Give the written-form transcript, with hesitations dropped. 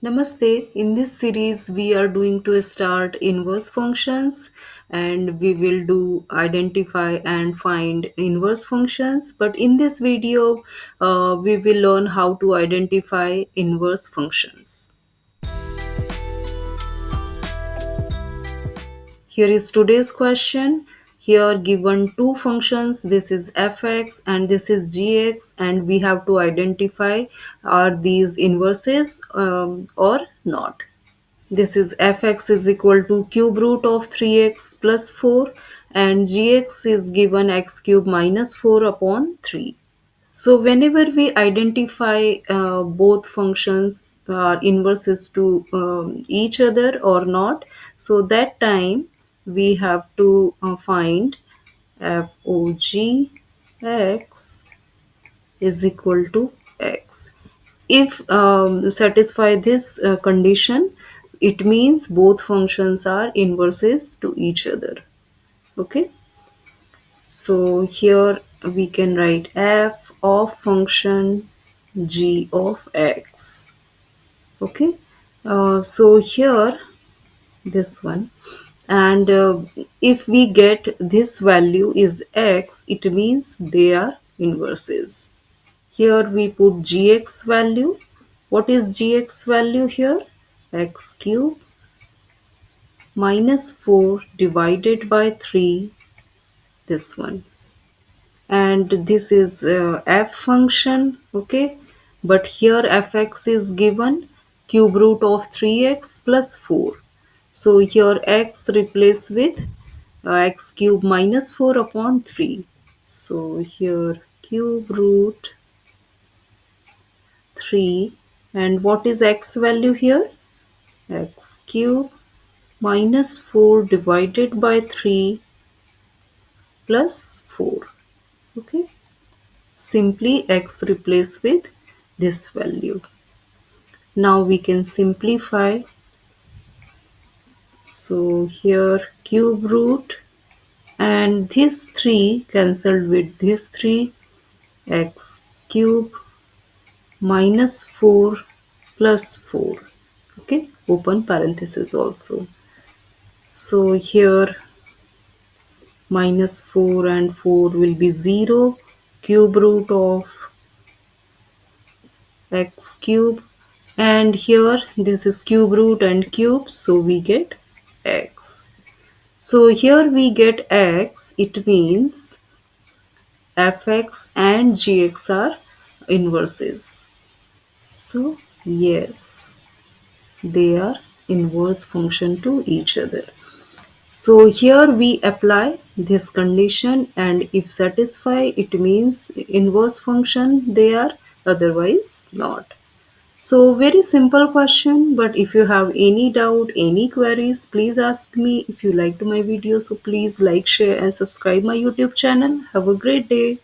Namaste. In this series, we are doing to start inverse functions and we will do identify and find inverse functions. But in this video, we will learn how to identify inverse functions. Here is today's question. Here given two functions, this is fx and this is gx, and we have to identify are these inverses or not. This is fx is equal to cube root of 3x plus 4 and gx is given x cube minus 4 upon 3. So whenever we identify both functions are inverses to each other or not, so that time we have to find f o g x is equal to x. If satisfy this condition, it means both functions are inverses to each other. Okay, so here we can write f of function g of x. Okay, so here this one, and if we get this value is x, it means they are inverses. Here we put gx value. What is gx value here? X cube minus 4 divided by 3, this one. And this is f function, okay? But here fx is given cube root of 3x plus 4. So here x replace with x cube minus 4 upon 3. So here cube root 3, and what is x value here? X cube minus 4 divided by 3 plus 4. Okay, simply x replace with this value. Now we can simplify. So here cube root and this 3 cancelled with this 3, x cube minus 4 plus 4. Okay, open parenthesis also. So here minus 4 and 4 will be 0, cube root of x cube, and here this is cube root and cube, so we get x. So here we get x, it means fx and gx are inverses. So yes, they are inverse function to each other. So here we apply this condition, and if satisfy, it means inverse function they are, otherwise not. So very simple question, but if you have any doubt, any queries, please ask me. If you liked my video, so please like, share and subscribe my YouTube channel. Have a great day.